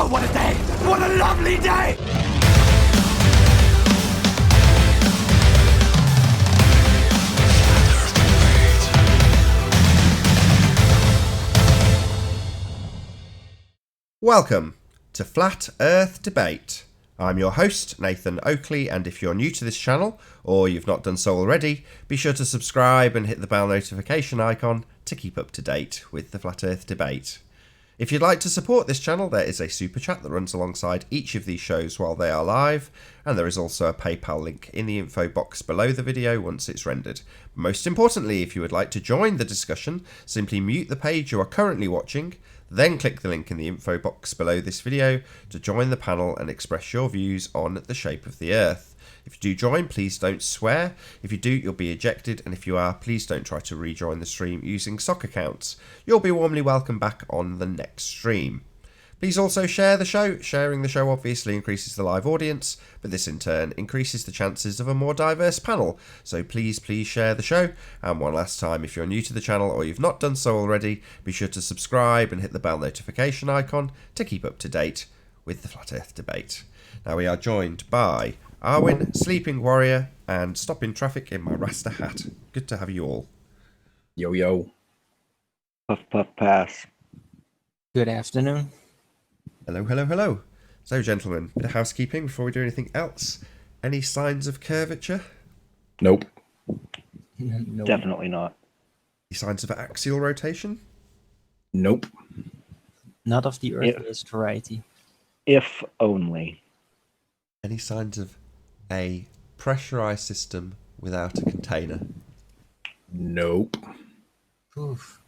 Oh, what a day! What a lovely day! Welcome to Flat Earth Debate. I'm your host, Nathan Oakley, and if you're new to this channel, or you've not done so already, be sure to subscribe and hit the bell notification icon to keep up to date with the Flat Earth Debate. If you'd like to support this channel, there is a super chat that runs alongside each of these shows while they are live, and there is also a PayPal link in the info box below the video once it's rendered. Most importantly, if you would like to join the discussion, simply mute the page you are currently watching, then click the link in the info box below this video to join the panel and express your views on the shape of the Earth. If you do join, please don't swear. If you do, you'll be ejected, and if you are, please don't try to rejoin the stream using sock accounts. You'll be warmly welcome back on the next stream. Please also share the show. Sharing the show obviously increases the live audience, but this in turn increases the chances of a more diverse panel. So please share the show. And one last time, if you're new to the channel or you've not done so already, be sure to subscribe and hit the bell notification icon to keep up to date with the Flat Earth Debate. Now we are joined by Arwin, Sleeping Warrior, and Stopping Traffic in my Rasta hat. Good to have you all. Yo, yo. Puff, puff, pass. Good afternoon. Hello, hello, hello. So, gentlemen, bit of housekeeping before we do anything else. Any signs of curvature? Nope. No. Definitely not. Any signs of axial rotation? Nope. Not of the earliest variety. If only. Any signs of a pressurized system without a container? Nope. Oof.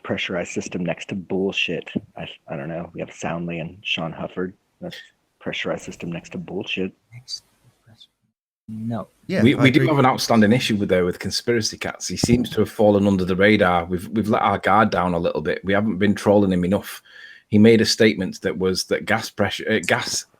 Pressurized system next to bullshit. I don't know. We have Soundly and Sean Hufford. That's pressurized system next to bullshit. No. Yeah, we do have an outstanding issue with conspiracy cats. He seems to have fallen under the radar. We've let our guard down a little bit. We haven't been trolling him enough. He made a statement that was that gas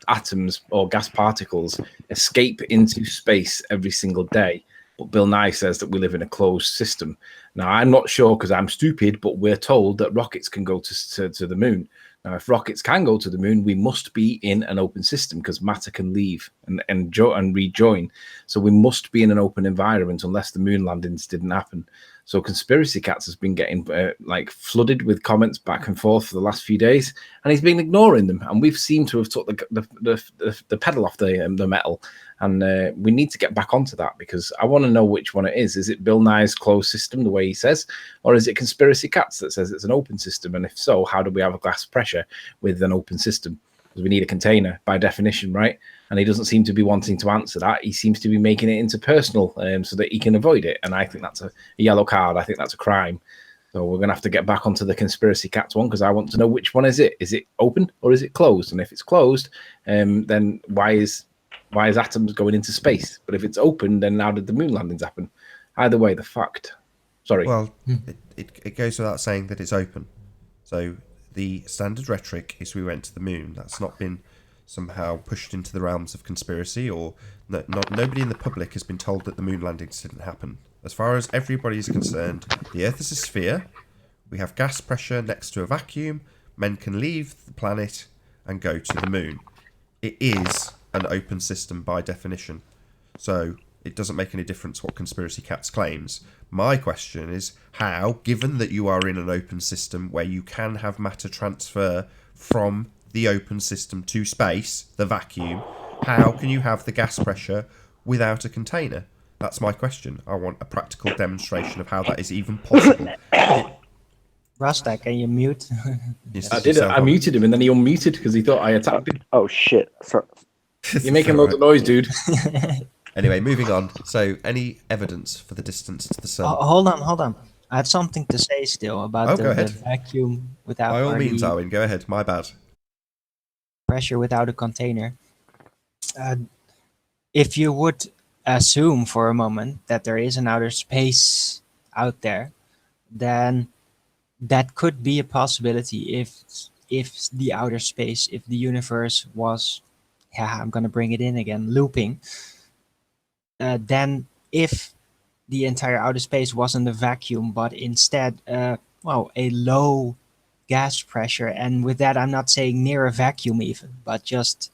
atoms or gas particles escape into space every single day. But Bill Nye says that we live in a closed system. Now, I'm not sure because I'm stupid, but we're told that rockets can go to the moon. Now, if rockets can go to the moon, we must be in an open system because matter can leave and rejoin. So we must be in an open environment unless the moon landings didn't happen. So Conspiracy Cats has been getting flooded with comments back and forth for the last few days, and he's been ignoring them. And we've seemed to have took the pedal off the metal, and we need to get back onto that because I want to know which one it is. Is it Bill Nye's closed system, the way he says, or is it Conspiracy Cats that says it's an open system? And if so, how do we have a glass pressure with an open system? Because we need a container by definition, right? And he doesn't seem to be wanting to answer that. He seems to be making it interpersonal so that he can avoid it. And I think that's a yellow card. I think that's a crime. So we're going to have to get back onto the Conspiracy Cats one because I want to know which one is it. Is it open or is it closed? And if it's closed, then why is atoms going into space? But if it's open, then how did the moon landings happen? Either way, the fact. Sorry. Well, it goes without saying that it's open. So the standard rhetoric is we went to the moon. That's not been somehow pushed into the realms of conspiracy, or nobody in the public has been told that the moon landings didn't happen. As far as everybody is concerned, the Earth is a sphere. We have gas pressure next to a vacuum. Men can leave the planet and go to the moon. It is an open system by definition. So it doesn't make any difference what Conspiracy Cats claims. My question is how, given that you are in an open system where you can have matter transfer from the open system to space, the vacuum, how can you have the gas pressure without a container? That's my question. I want a practical demonstration of how that is even possible. Rasta, can you mute? Yes, I did it. I muted him and then he unmuted because he thought I attacked him. Oh shit! Sorry. You're making loads of noise, dude. Anyway, moving on. So, any evidence for the distance to the sun? Hold on. I had something to say still about go the ahead. vacuum without By all or means, the Owen, go ahead. My bad. pressure without a container. If you would assume for a moment that there is an outer space out there, then that could be a possibility if the outer space, if the universe was, I'm going to bring it in again, looping, then if the entire outer space wasn't a vacuum, but instead, a low gas pressure, and with that, I'm not saying near a vacuum even, but just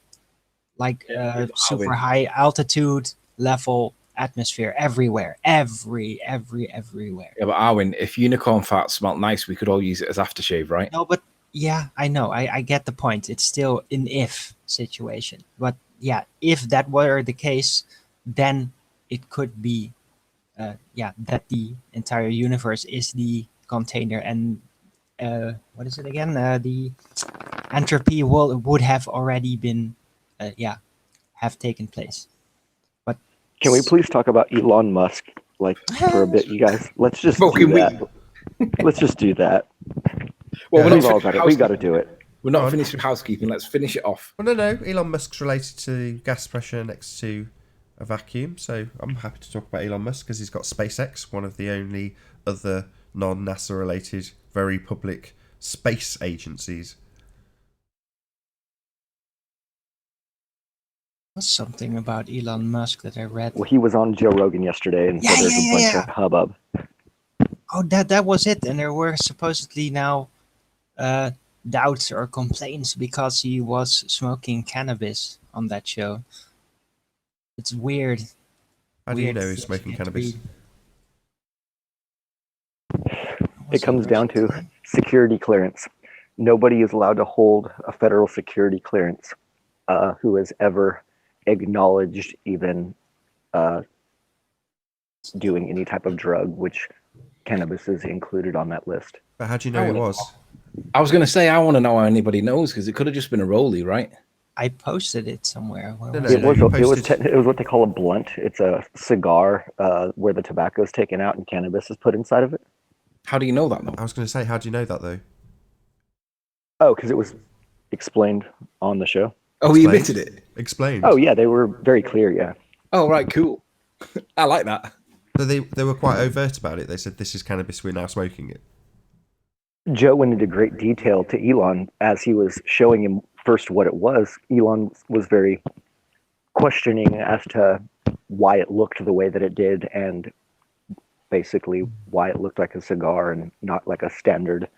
like super high altitude level atmosphere everywhere, everywhere. Yeah, but Arwin, if unicorn farts smelt nice, we could all use it as aftershave, right? No, but yeah, I know. I get the point. It's still an if situation. But yeah, if that were the case, then it could be, that the entire universe is the container, and what is it again? The entropy would have already been, have taken place. But Can we please talk about Elon Musk like for a bit, you guys? Let's just do Smoking that. weed. Let's just do that. Well, We've all got it. We got to do it. We're not finished with housekeeping. Let's finish it off. Well, no. Elon Musk's related to gas pressure next to a vacuum, so I'm happy to talk about Elon Musk because he's got SpaceX, one of the only other non-NASA related, very public space agencies. was something about Elon Musk that I read. Well, he was on Joe Rogan yesterday, and so there's a bunch of hubbub. Oh, that was it. And there were supposedly now doubts or complaints because he was smoking cannabis on that show. It's weird. How do you know he's smoking cannabis? It comes down to security clearance. Nobody is allowed to hold a federal security clearance who has ever acknowledged even doing any type of drug, which cannabis is included on that list. But how do you know it was? I was going to say, I want to know how anybody knows, because it could have just been a rollie, right? I posted it somewhere. It was what they call a blunt. It's a cigar where the tobacco is taken out and cannabis is put inside of it. How do you know that, though? I was going to say, how do you know that, though? Oh, because it was explained on the show. Oh, he admitted it? Explained. Oh, yeah, they were very clear, yeah. Oh, right, cool. I like that. So they were quite overt about it. They said, this is cannabis, we're now smoking it. Joe went into great detail to Elon as he was showing him first what it was. Elon was very questioning as to why it looked the way that it did, and basically why it looked like a cigar and not like a standard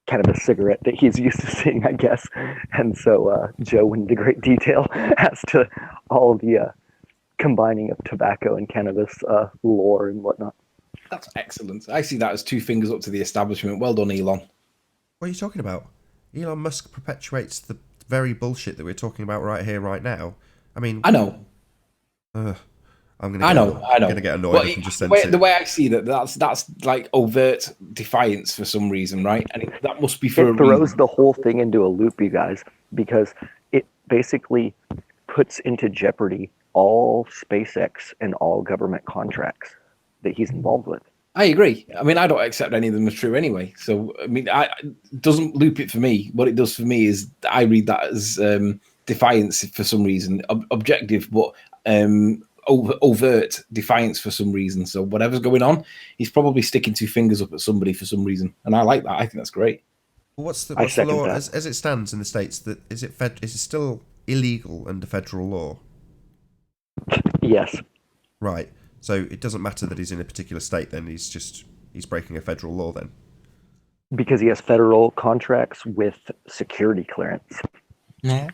cannabis cigarette that he's used to seeing, I guess. And so Joe went into great detail as to all of the combining of tobacco and cannabis lore and whatnot. That's excellent. I see that as two fingers up to the establishment. Well done, Elon. What are you talking about? Elon Musk perpetuates the very bullshit that we're talking about right here, right now. I mean, I know. I'm gonna get annoyed if you just sent it. The way I see that's like overt defiance for some reason, right? And that must be for it throws the whole thing into a loop, you guys, because it basically puts into jeopardy all SpaceX and all government contracts that he's involved with. I agree. I mean, I don't accept any of them as true anyway. So, I mean, it doesn't loop it for me. What it does for me is I read that as defiance for some reason, objective, but overt defiance for some reason. So whatever's going on, he's probably sticking two fingers up at somebody for some reason. And I like that. I think that's great. Well, what's the law as it stands in the States? That is it still illegal under federal law? Yes. Right. So it doesn't matter that he's in a particular state, then he's breaking a federal law then? Because he has federal contracts with security clearance. Yeah.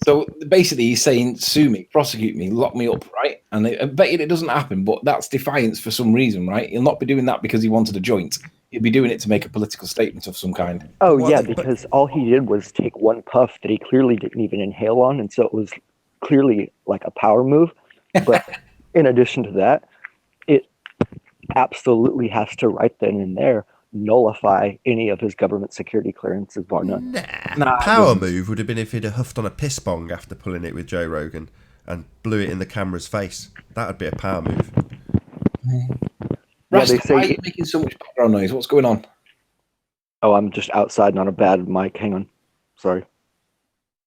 So basically he's saying, sue me, prosecute me, lock me up, right? And I bet you it doesn't happen, but that's defiance for some reason, right? He'll not be doing that because he wanted a joint. He'll be doing it to make a political statement of some kind. Oh, yeah, because all he did was take one puff that he clearly didn't even inhale on, and so it was clearly like a power move. But in addition to that, it absolutely has to right then and there nullify any of his government security clearances, bar none. Nah, power move would have been if he'd have huffed on a piss bong after pulling it with Joe Rogan and blew it in the camera's face. That would be a power move. Rasta, why are you making so much background noise? What's going on? Oh, I'm just outside, not a bad mic. Hang on. Sorry.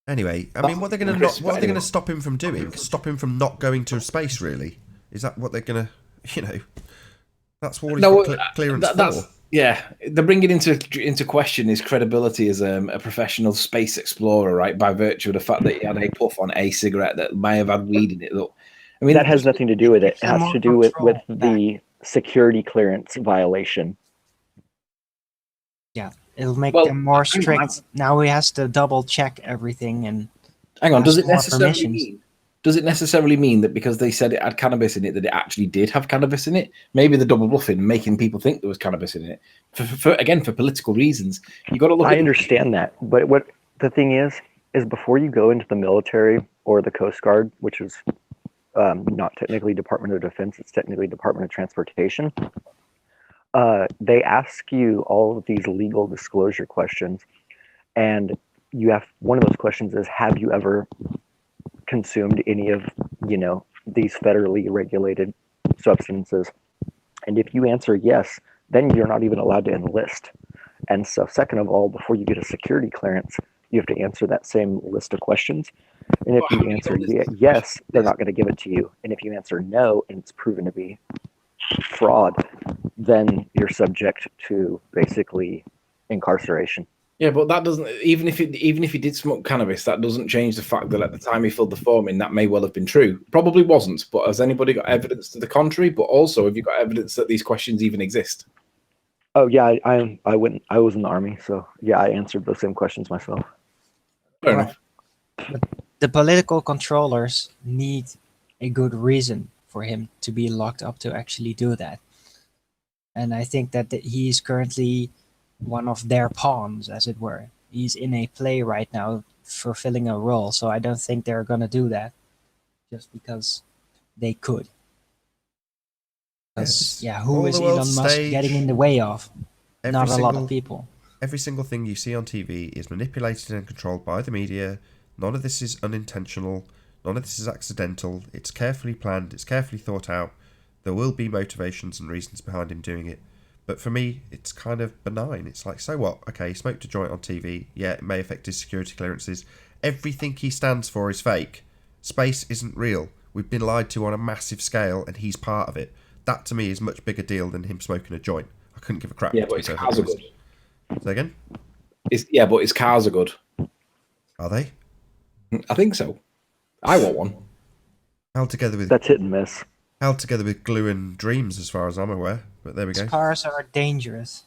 Anyway, I mean, what are they going to stop him from doing? Stop him from not going to space, really? Is that what they're going to, that's what he's got clearance for? Yeah, they're bringing into question his credibility as a professional space explorer, right? By virtue of the fact that he had a puff on a cigarette that may have had weed in it. Look, I mean, that has nothing to do with it. It has to do with the security clearance violation. Yeah, it'll make Well, them more hang on, strict. Now he has to double check everything and Hang on, ask more permissions. does it necessarily mean that because they said it had cannabis in it, that it actually did have cannabis in it? Maybe the double bluffing, making people think there was cannabis in it. For political reasons, you got to look. I understand that, but what the thing is before you go into the military or the Coast Guard, which is not technically Department of Defense, it's technically Department of Transportation. They ask you all of these legal disclosure questions, and you have one of those questions is, have you ever consumed any of these federally regulated substances? And if you answer yes, then you're not even allowed to enlist. And so, second of all, before you get a security clearance, you have to answer that same list of questions. And if you answer yes, they're not going to give it to you. And if you answer no, and it's proven to be fraud, then you're subject to basically incarceration. Yeah, but that doesn't. Even if he did smoke cannabis, that doesn't change the fact that at the time he filled the form in, that may well have been true. Probably wasn't. But has anybody got evidence to the contrary? But also, have you got evidence that these questions even exist? Oh yeah, I went. I was in the army, so yeah, I answered those same questions myself. Fair enough. The political controllers need a good reason for him to be locked up to actually do that. And I think that he is currently one of their pawns, as it were. He's in a play right now, fulfilling a role. So I don't think they're going to do that just because they could. Because, who is Elon Musk getting in the way of? Not a lot of people. Every single thing you see on TV is manipulated and controlled by the media. None of this is unintentional. None of this is accidental. It's carefully planned. It's carefully thought out. There will be motivations and reasons behind him doing it. But for me, it's kind of benign. It's like, so what? Okay, he smoked a joint on TV. Yeah, it may affect his security clearances. Everything he stands for is fake. Space isn't real. We've been lied to on a massive scale, and he's part of it. That, to me, is a much bigger deal than him smoking a joint. I couldn't give a crap. Yeah, but his cars are good. Say again? But his cars are good. Are they? I think so. I want one. Held together with... That's hit and miss. Held together with glue and dreams, as far as I'm aware. But there we go. Cars are dangerous.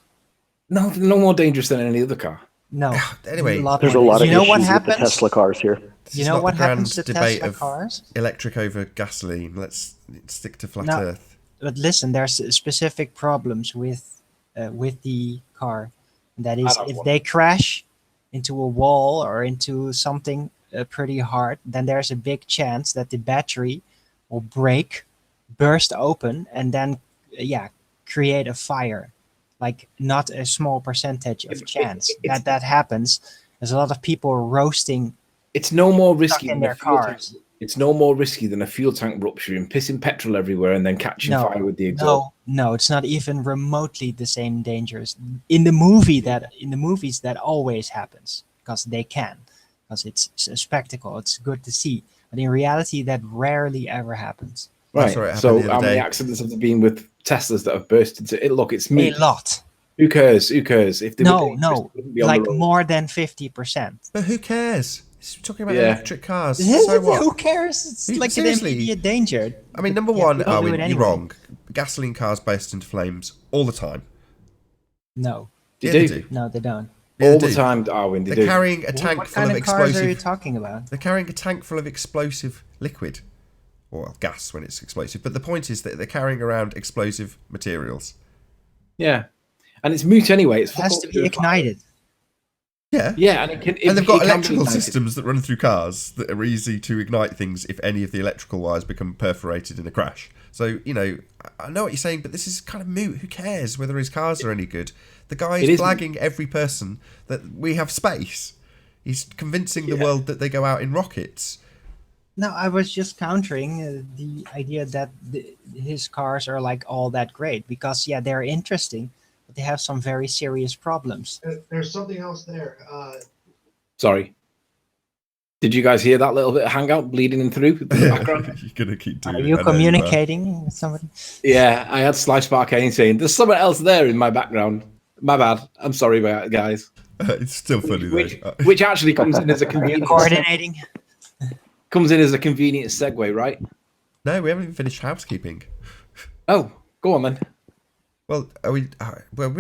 No, they're no more dangerous than any other car. No. Anyway, there's a lot of issues what with happens? the Tesla cars here. You know what happens to debate Tesla of cars? Electric over gasoline. Let's stick to flat No. Earth. But listen, there's specific problems with the car. That is, if they crash into a wall or into something pretty hard, then there's a big chance that the battery will break, burst open, and then create a fire. Like, not a small percentage of chance that happens. There's a lot of people roasting. It's no more risky in their cars. It's no more risky than a fuel tank rupturing, pissing petrol everywhere, and then catching fire with the exhaust. No, it's not even remotely the same dangers. In the movies, that always happens because they can, because it's a spectacle. It's good to see, but in reality, that rarely ever happens. Right. So, how many accidents have there been with Teslas that have burst into it? Look, it's me. A lot. Who cares? If they like more than 50%. But who cares? He's talking about electric cars. So what? Who cares? It's like seriously? an immediate danger. I mean, number one, Arwin, anyway. you're wrong. Gasoline cars burst into flames all the time. No. They do. No, they don't. Yeah, all the time, Arwin. They're carrying a tank full of explosive. What cars are you talking about? They're carrying a tank full of explosive liquid. Or gas when it's explosive. But the point is that they're carrying around explosive materials. Yeah. And it's moot anyway. It has to be ignited. Yeah. Yeah, and they've got electrical systems that run through cars that are easy to ignite things if any of the electrical wires become perforated in a crash. So, I know what you're saying, but this is kind of moot. Who cares whether his cars are any good? The guy is flagging every person that we have space. He's convincing the world that they go out in rockets. No, I was just countering the idea that his cars are like all that great because, they're interesting, but they have some very serious problems. There's something else there. Sorry. Did you guys hear that little bit of hangout bleeding in through the background? You're going to keep doing it. Are you communicating with somebody? Yeah, I had Slice Barkane saying, there's someone else there in my background. My bad. I'm sorry about it, guys. It's still funny, though. Which actually comes in as a convenient... Coordinating? Comes in as a convenient segue, right? No, we haven't even finished housekeeping. Oh, go on then. Well, we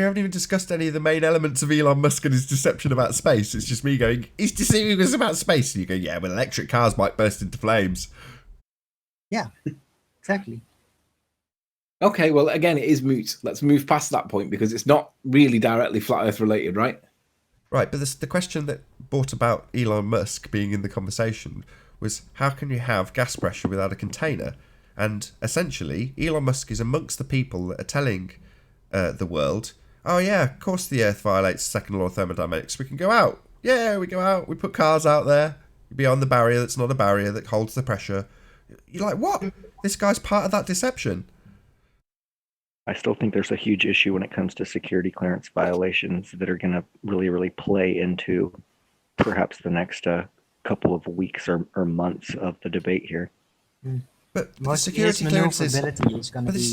haven't even discussed any of the main elements of Elon Musk and his deception about space. It's just me going, he's deceiving us about space. And you go, yeah, well, electric cars might burst into flames. Yeah, exactly. Okay, well, again, it is moot. Let's move past that point because it's not really directly flat Earth related, right? Right, but the question that brought about Elon Musk being in the conversation was, how can you have gas pressure without a container? And essentially, Elon Musk is amongst the people that are telling the world, oh yeah, of course the Earth violates the second law of thermodynamics. We can go out. Yeah, we go out. We put cars out there beyond the barrier that's not a barrier that holds the pressure. You're like, what? This guy's part of that deception. I still think there's a huge issue when it comes to security clearance violations that are going to really, really play into perhaps the next couple of weeks or months of the debate here. But the His security clearance is... maneuverability is going to But be...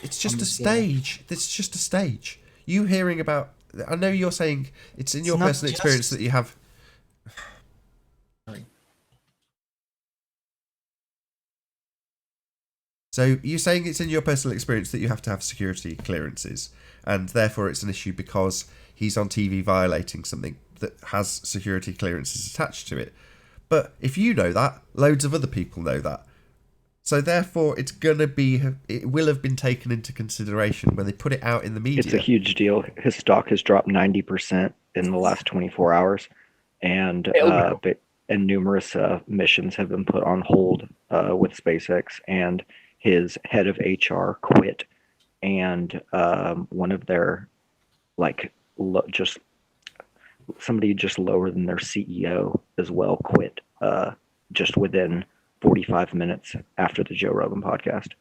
it's just on a the scale. stage. It's just a stage. You hearing about... I know you're saying it's in your not personal experience just- that you have... Sorry. So you're saying it's in your personal experience that you have to have security clearances, and therefore it's an issue because he's on TV violating something that has security clearances attached to it. But if you know that, loads of other people know that. So therefore it will have been taken into consideration when they put it out in the media. It's a huge deal. His stock has dropped 90% in the last 24 hours, and numerous missions have been put on hold with SpaceX, and his head of HR quit, and one of their somebody just lower than their CEO as well quit just within 45 minutes after the Joe Rogan podcast.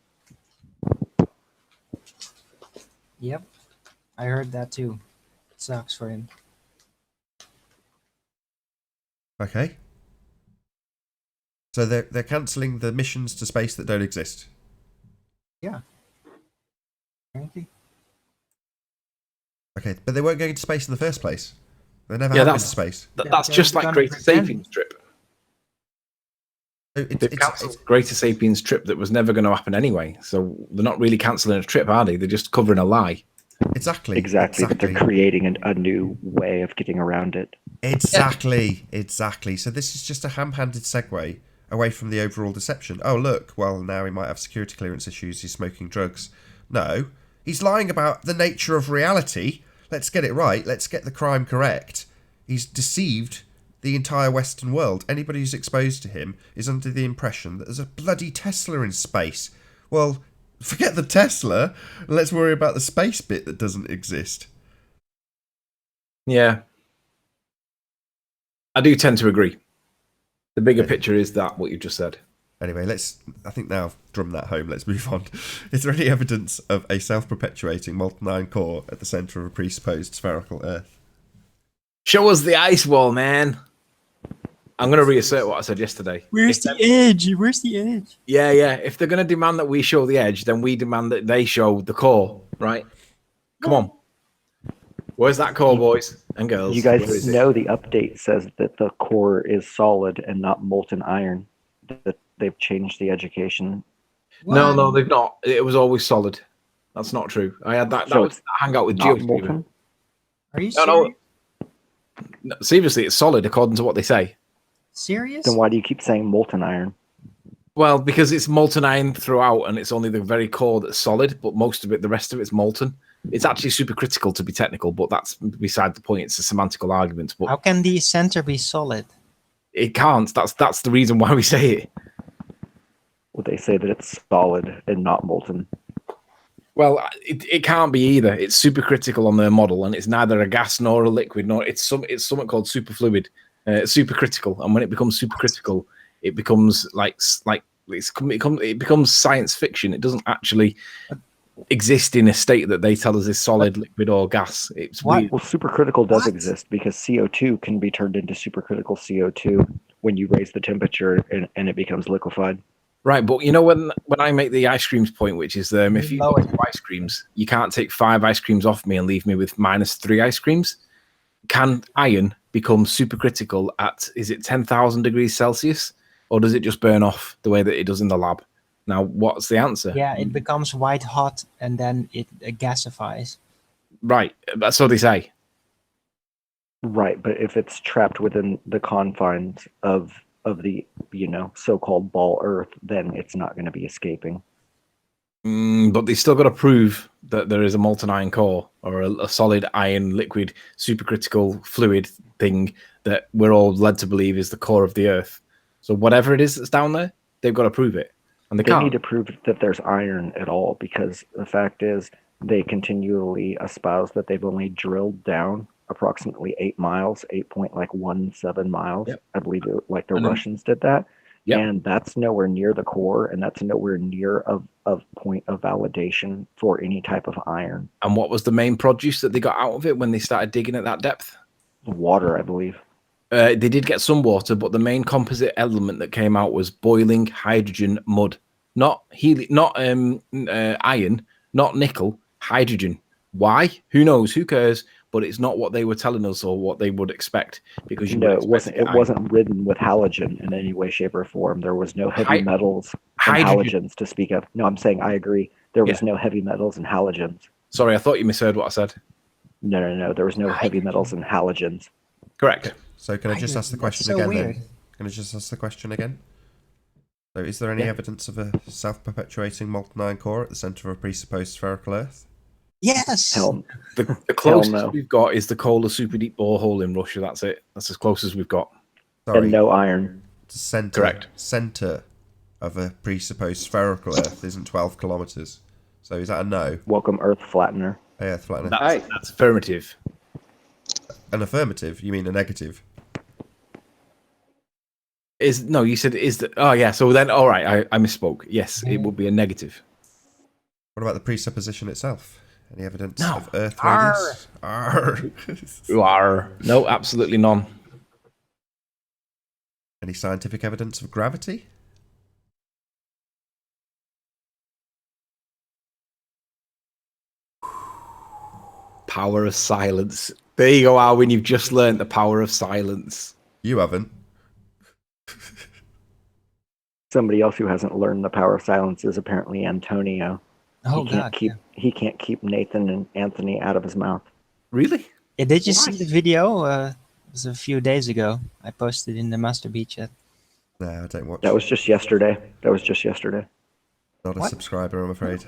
Yep, I heard that too. It sucks for him. Okay. So they're cancelling the missions to space that don't exist. Yeah. Apparently. Okay, but they weren't going to space in the first place. They never Yeah, have been to that's space. that's they're just like gonna Greater pretend. Sapiens trip. So They've cancelled Greater Sapiens trip that was never going to happen anyway. So they're not really cancelling a trip, are they? They're just covering a lie. Exactly. But they're creating a new way of getting around it. Exactly. So this is just a ham-handed segue away from the overall deception. Oh, look, well, now he might have security clearance issues. He's smoking drugs. No, he's lying about the nature of reality. Let's get it right. Let's get the crime correct. He's deceived the entire Western world. Anybody who's exposed to him is under the impression that there's a bloody Tesla in space. Well, forget the Tesla. Let's worry about the space bit that doesn't exist. Yeah. I do tend to agree. The bigger picture is that what you just said. Anyway, I think now I've drummed that home, let's move on. Is there any evidence of a self-perpetuating molten iron core at the centre of a presupposed spherical Earth? Show us the ice wall, man. I'm going to reassert what I said yesterday. Where's the edge? Where's the edge? Yeah. If they're going to demand that we show the edge, then we demand that they show the core, right? Come on. Where's that core, boys and girls? You guys know the update says that the core is solid and not molten iron. That they've changed the education. No, they've not. It was always solid. That's not true. I had that. So That was that hangout with Geo. Not molten? Are you serious? No, seriously, it's solid according to what they say. Serious? Then why do you keep saying molten iron? Well, because it's molten iron throughout, and it's only the very core that's solid, but most of it, the rest of it's molten. It's actually supercritical to be technical, but that's beside the point. It's a semantical argument. But How can the center be solid? it can't. That's the reason why we say it. Well, they say that it's solid and not molten. Well, it can't be either. It's supercritical on their model, and it's neither a gas nor a liquid, nor it's something called superfluid, supercritical. And when it becomes supercritical, it becomes it becomes science fiction. It doesn't actually exist in a state that they tell us is solid, liquid, or gas. It's weird. Well, supercritical does What? exist because CO2 can be turned into supercritical CO2 when you raise the temperature and it becomes liquefied. Right, but you know when I make the ice creams point, which is if you Lower. go to ice creams, you can't take 5 ice creams off me and leave me with -3 ice creams. Can iron become supercritical at, is it 10,000 degrees Celsius, or does it just burn off the way that it does in the lab? Now, what's the answer? Yeah, it becomes white hot and then it gasifies. Right, that's what they say. Right, but if it's trapped within the confines of the so-called ball Earth, then it's not going to be escaping. But they still got to prove that there is a molten iron core or a solid iron liquid supercritical fluid thing that we're all led to believe is the core of the Earth. So whatever it is that's down there, they've got to prove it, and they They can't. need to prove that there's iron at all, because the fact is they continually espouse that they've only drilled down approximately 8 miles, 8.17 miles. Yep. I believe the And then- Russians did that. Yep. And that's nowhere near the core, and that's nowhere near of point of validation for any type of iron. And what was the main produce that they got out of it when they started digging at that depth? Water, I believe. They did get some water, but the main composite element that came out was boiling hydrogen mud, not iron, not nickel, hydrogen. Why? Who knows? Who cares? But it's not what they were telling us or what they would expect, because you No, would it wasn't. expect It wasn't ridden with halogen in any way, shape, or form. There was no heavy metals and hydrogen. halogens to speak of. No, I'm saying I agree. There was Yeah. no heavy metals and halogens. Sorry, I thought you misheard what I said. No. There was no heavy metals and halogens. Correct. So can I just ask the question That's so again weird. then? Can I just ask the question again? So is there any Yeah. evidence of a self-perpetuating molten iron core at the centre of a presupposed spherical Earth? Yes. Hell, The closest no. we've got is the Kola super deep borehole in Russia. That's it. That's as close as we've got. Sorry, and no iron. centre. Correct. Centre of a presupposed spherical Earth isn't 12 kilometres. So is that a no? Welcome, Earth flattener. Earth flattener. That's affirmative. An affirmative? You mean a negative? No, you said is the oh yeah. So then, all right, I misspoke. Yes, it would be a negative. What about the presupposition itself? Any evidence No. of Earth Arr. radius? Arr. You are no, absolutely none. Any scientific evidence of gravity? Power of silence. There you go, Alwyn. You've just learned the power of silence. You haven't. Somebody else who hasn't learned the power of silence is apparently Antonio. Oh he can't god. keep he can't keep Nathan and Anthony out of his mouth. Really? Yeah, did you see the video? It was a few days ago. I posted in the Master Beat chat. No, I don't watch. That was just yesterday. Not a What? subscriber, I'm afraid.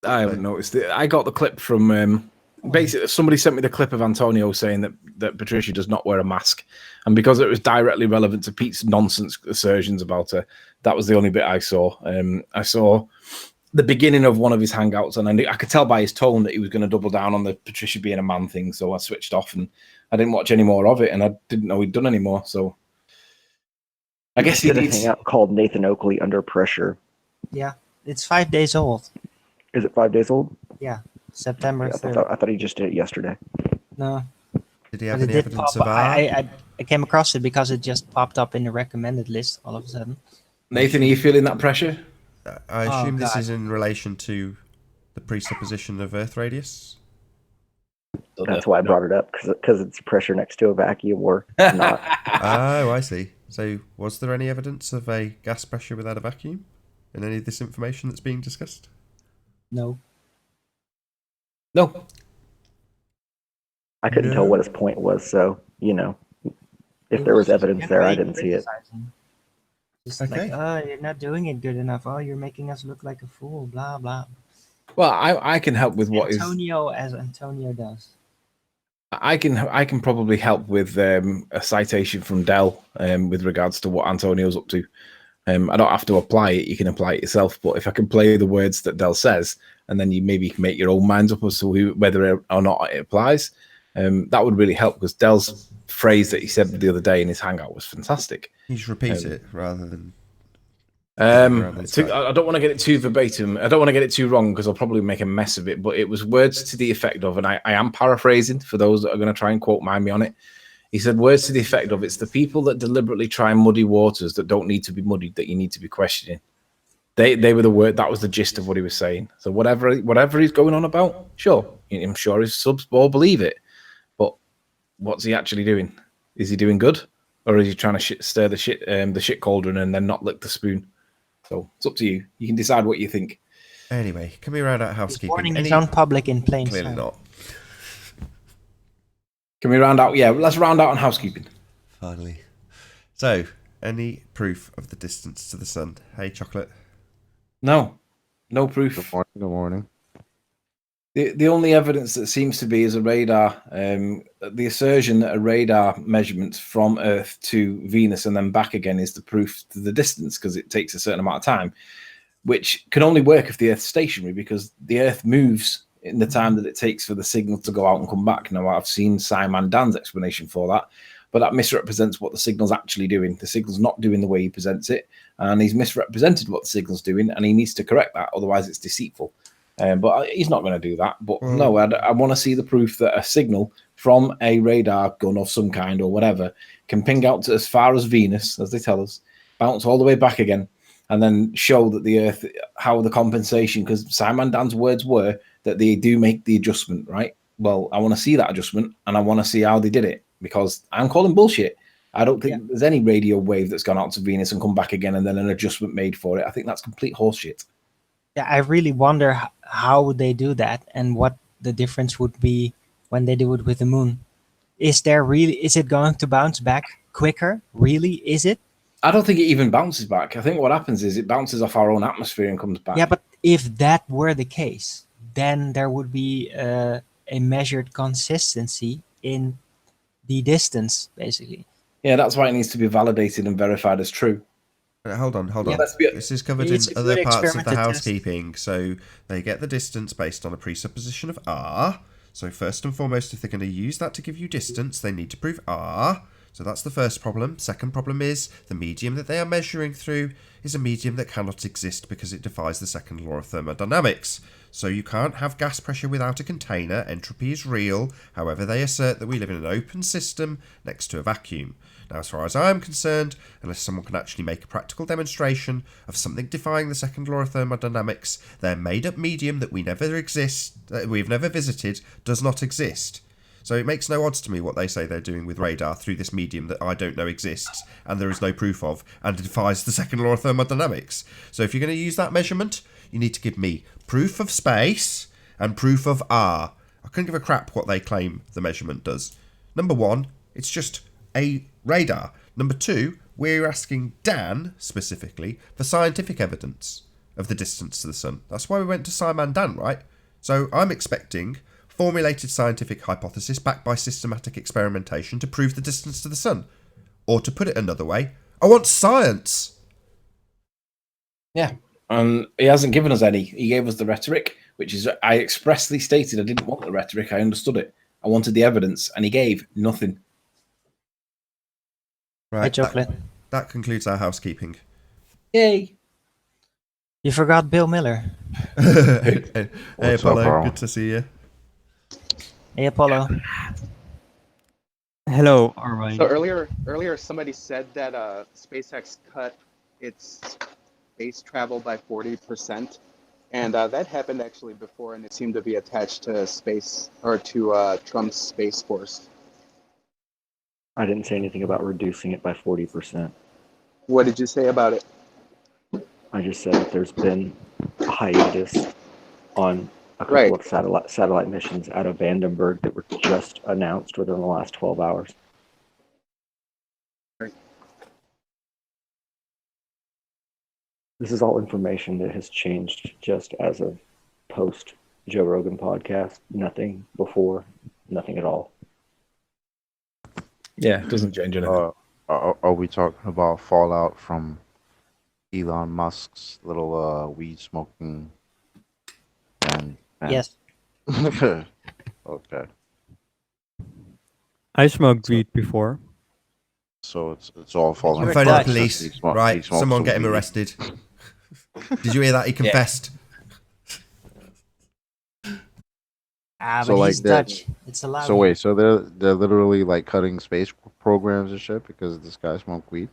I haven't noticed it. I got the clip from basically somebody sent me the clip of Antonio saying that Patricia does not wear a mask, and because it was directly relevant to Pete's nonsense assertions about her, that was the only bit I saw. I saw the beginning of one of his hangouts, and I could tell by his tone that he was going to double down on the Patricia being a man thing. So I switched off and I didn't watch any more of it, and I didn't know he'd done any more. So I guess he Did a needs. hangout called Nathan Oakley Under Pressure. Yeah, it's 5 days old. Is it 5 days old? Yeah, September I 3rd. thought he just did it yesterday. No, Did he have but it any did evidence pop of up. R? I came across it because it just popped up in the recommended list all of a sudden. Nathan, are you feeling that pressure? I assume this God. is in relation to the presupposition of Earth radius. That's why I brought it up, because it's pressure next to a vacuum or not. Oh, I see. So, was there any evidence of a gas pressure without a vacuum in any of this information that's being discussed? No. No. I couldn't tell what his point was, so if there was evidence there, I didn't see it. Just Okay. like, oh, you're not doing it good enough. Oh, you're making us look like a fool. Blah blah. Well, I can help with what is. Antonio, as Antonio does. I can probably help with a citation from Dell with regards to what Antonio's up to. I don't have to apply it; you can apply it yourself. But if I can play the words that Dell says, and then you maybe can make your own minds up as to whether or not it applies, that would really help. Because Dell's phrase that he said the other day in his hangout was fantastic. You should repeat it rather than. I don't want to get it too verbatim. I don't want to get it too wrong because I'll probably make a mess of it. But it was words to the effect of, and I am paraphrasing for those that are going to try and quote me on it. He said words to the effect of, "It's the people that deliberately try and muddy waters that don't need to be muddied that you need to be questioning." They were the word. That was the gist of what he was saying. So whatever he's going on about, sure, I'm sure his subs all believe it. But what's he actually doing? Is he doing good, or is he trying to stir the shit cauldron and then not lick the spoon? So it's up to you. You can decide what you think. Anyway, can we round out He's housekeeping? warning his own public in plain Clearly sight. not. Can we round out? Yeah, let's round out on housekeeping. Finally. So, any proof of the distance to the sun? Hey, Chocolate. No proof. Good morning. The only evidence that seems to be is a radar. The assertion that a radar measurement from Earth to Venus and then back again is the proof to the distance, because it takes a certain amount of time, which can only work if the Earth's stationary, because the Earth moves in the time that it takes for the signal to go out and come back. Now, I've seen Simon Dan's explanation for that, but that misrepresents what the signal's actually doing. The signal's not doing the way he presents it, and he's misrepresented what the signal's doing, and he needs to correct that, otherwise it's deceitful. But he's not going to do that. But no, I want to see the proof that a signal from a radar gun of some kind or whatever can ping out to as far as Venus, as they tell us, bounce all the way back again, and then show that the Earth, how the compensation, because Simon Dan's words were that they do make the adjustment, right? Well, I want to see that adjustment, and I want to see how they did it, because I'm calling bullshit. I don't think there's any radio wave that's gone out to Venus and come back again and then an adjustment made for it. I think that's complete horseshit. Yeah, I really wonder how would they do that, and what the difference would be when they do it with the moon. Is it going to bounce back quicker? Really? Is it? I don't think it even bounces back. I think what happens is it bounces off our own atmosphere and comes back. Yeah, but if that were the case, then there would be a measured consistency in the distance, basically. Yeah, that's why it needs to be validated and verified as true. Hold on. Yeah. This is covered in It's a other good parts of the experimental test. housekeeping. So they get the distance based on a presupposition of R. So first and foremost, if they're going to use that to give you distance, they need to prove R. So that's the first problem. Second problem is the medium that they are measuring through is a medium that cannot exist because it defies the second law of thermodynamics. So you can't have gas pressure without a container. Entropy is real. However, they assert that we live in an open system next to a vacuum. Now, as far as I'm concerned, unless someone can actually make a practical demonstration of something defying the second law of thermodynamics, their made-up medium that we've never visited, does not exist. So it makes no odds to me what they say they're doing with radar through this medium that I don't know exists, and there is no proof of, and it defies the second law of thermodynamics. So if you're going to use that measurement, you need to give me proof of space and proof of R. I couldn't give a crap what they claim the measurement does. Number one, it's just a radar. Number two, we're asking Dan specifically for scientific evidence of the distance to the sun. That's why we went to Simon Dan, right? So I'm expecting formulated scientific hypothesis backed by systematic experimentation to prove the distance to the sun. Or to put it another way, I want science. Yeah, and he hasn't given us any. He gave us the rhetoric, which is, I expressly stated I didn't want the rhetoric, I understood it. I wanted the evidence, and he gave nothing. Right, Hey, Chocolate. that concludes our housekeeping. Yay! You forgot Bill Miller. Hey, What's Apollo, up, bro? good to see you. Hey, Apollo. Hello. All right. So earlier somebody said that SpaceX cut its space travel by 40%, and that happened actually before, and it seemed to be attached to space or to Trump's Space Force. I didn't say anything about reducing it by 40%. What did you say about it? I just said that there's been a hiatus on a couple Right. of satellite missions out of Vandenberg that were just announced within the last 12 hours. Right. This is all information that has changed just as of post Joe Rogan podcast. Nothing before, nothing at all. Yeah, it doesn't change anything. Are we talking about fallout from Elon Musk's little weed smoking? And Yes. okay. I smoked weed before. So it's all falling. You're I'm phoning Dutch. the police. Right, someone get him arrested. Did you hear that? He confessed. Ah, So, but like, he's that- Dutch. It's allowed. So wait, so they're literally like cutting space programs and shit because this guy smoked weed.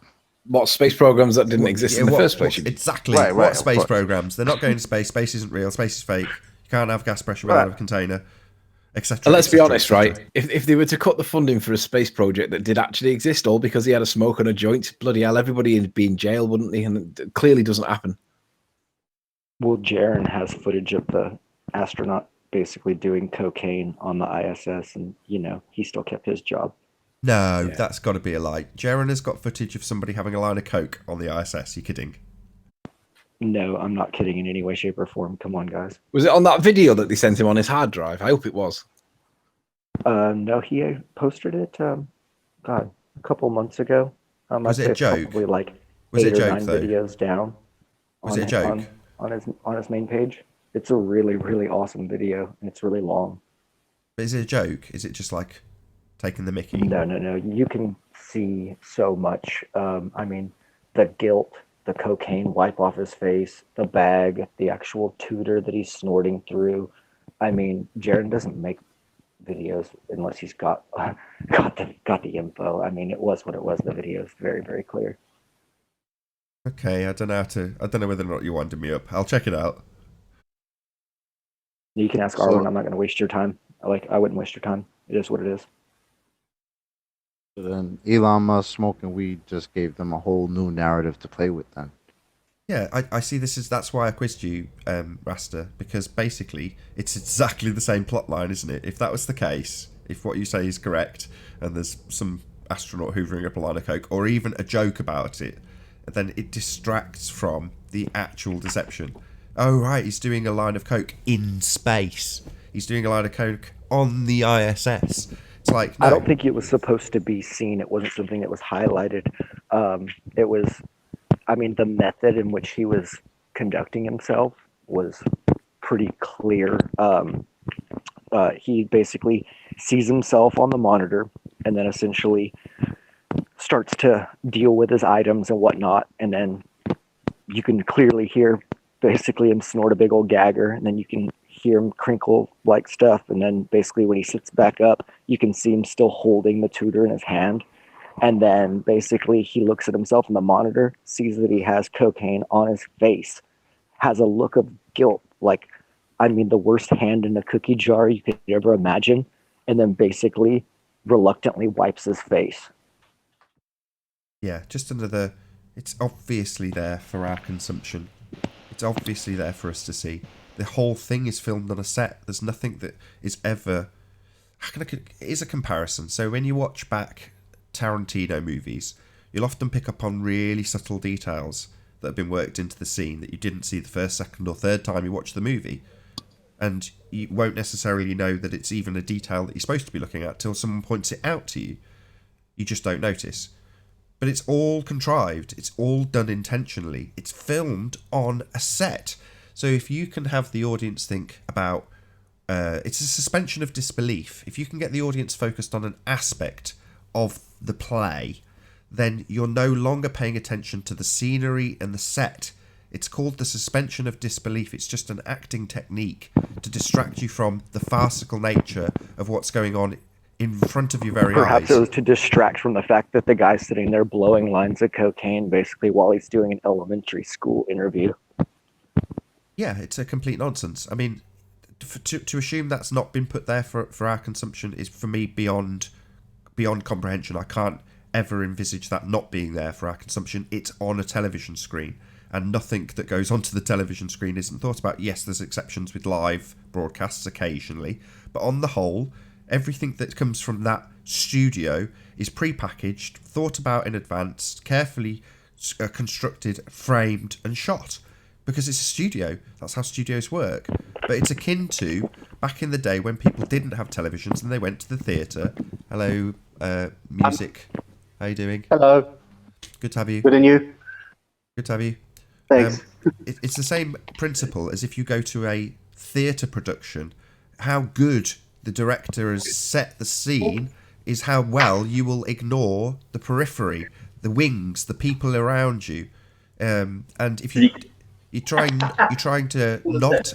What space programs that didn't exist in the what- first place? Exactly. Right, What of space course. programs? They're not going to space. Space isn't real. Space is fake. You can't have gas pressure without Right. a container, etc. And let's be honest, right? If they were to cut the funding for a space project that did actually exist, all because he had a smoke and a joint, bloody hell, everybody would be in jail, wouldn't they? And it clearly doesn't happen. Well, Jaren has footage of the astronaut basically doing cocaine on the ISS, and he still kept his job. No, Yeah. that's got to be a lie. Jaren has got footage of somebody having a line of coke on the ISS. You kidding? No, I'm not kidding in any way, shape, or form. Come on, guys. Was it on that video that they sent him on his hard drive? I hope it was. No, he posted it. God, a couple months ago. Was I'd it a say joke? probably like Was it 8 a or joke 9 though? videos down. Was it a joke? On his main page? It's a really, really awesome video, and it's really long. But is it a joke? Is it just like taking the mickey? No. You can see so much. I mean, the guilt, the cocaine wipe off his face, the bag, the actual tutor that he's snorting through. I mean, Jared doesn't make videos unless he's got the info. I mean, it was what it was. The video is very, very clear. Okay, I don't know whether or not you're winding me up. I'll check it out. You can ask So- Arwen. I'm not going to waste your time. I wouldn't waste your time. It is what it is. But then Elon Musk smoking weed just gave them a whole new narrative to play with then. Yeah, I see that's why I quizzed you, Rasta, because basically it's exactly the same plot line, isn't it? If that was the case, if what you say is correct, and there's some astronaut hoovering up a line of coke, or even a joke about it, then it distracts from the actual deception. Oh, right, he's doing a line of coke in space. He's doing a line of coke on the ISS. It's like, no. I don't think it was supposed to be seen. It wasn't something that was highlighted. It was, I mean, the method in which he was conducting himself was pretty clear. He basically sees himself on the monitor and then essentially starts to deal with his items and whatnot. And then you can clearly hear basically him snort a big old gagger, and then you can hear him crinkle like stuff. And then basically when he sits back up, you can see him still holding the tutor in his hand. And then basically he looks at himself in the monitor, sees that he has cocaine on his face, has a look of guilt, like, I mean, the worst hand in a cookie jar you could ever imagine, and then basically reluctantly wipes his face. Yeah, just another. It's obviously there for our consumption. It's obviously there for us to see. The whole thing is filmed on a set. There's nothing that is ever. It is a comparison. So when you watch back Tarantino movies, you'll often pick up on really subtle details that have been worked into the scene that you didn't see the first, second, or third time you watch the movie. And you won't necessarily know that it's even a detail that you're supposed to be looking at till someone points it out to you. You just don't notice. But it's all contrived. It's all done intentionally. It's filmed on a set. So if you can have the audience think about... it's a suspension of disbelief. If you can get the audience focused on an aspect of the play, then you're no longer paying attention to the scenery and the set. It's called the suspension of disbelief. It's just an acting technique to distract you from the farcical nature of what's going on in front of your very Perhaps eyes. it was to distract from the fact that the guy's sitting there blowing lines of cocaine basically while he's doing an elementary school interview. Yeah, it's a complete nonsense. I mean, to assume that's not been put there for our consumption is, for me, beyond comprehension. I can't ever envisage that not being there for our consumption. It's on a television screen, and nothing that goes onto the television screen isn't thought about. Yes, there's exceptions with live broadcasts occasionally, but on the whole, everything that comes from that studio is pre-packaged, thought about in advance, carefully constructed, framed, and shot. Because it's a studio. That's how studios work. But it's akin to back in the day when people didn't have televisions and they went to the theatre. Hello, music. How you doing? Hello. Good to have you. Good and you? Good to have you. Thanks. It's the same principle as if you go to a theatre production. How good the director has set the scene is how well you will ignore the periphery, the wings, the people around you. And if you're trying to not...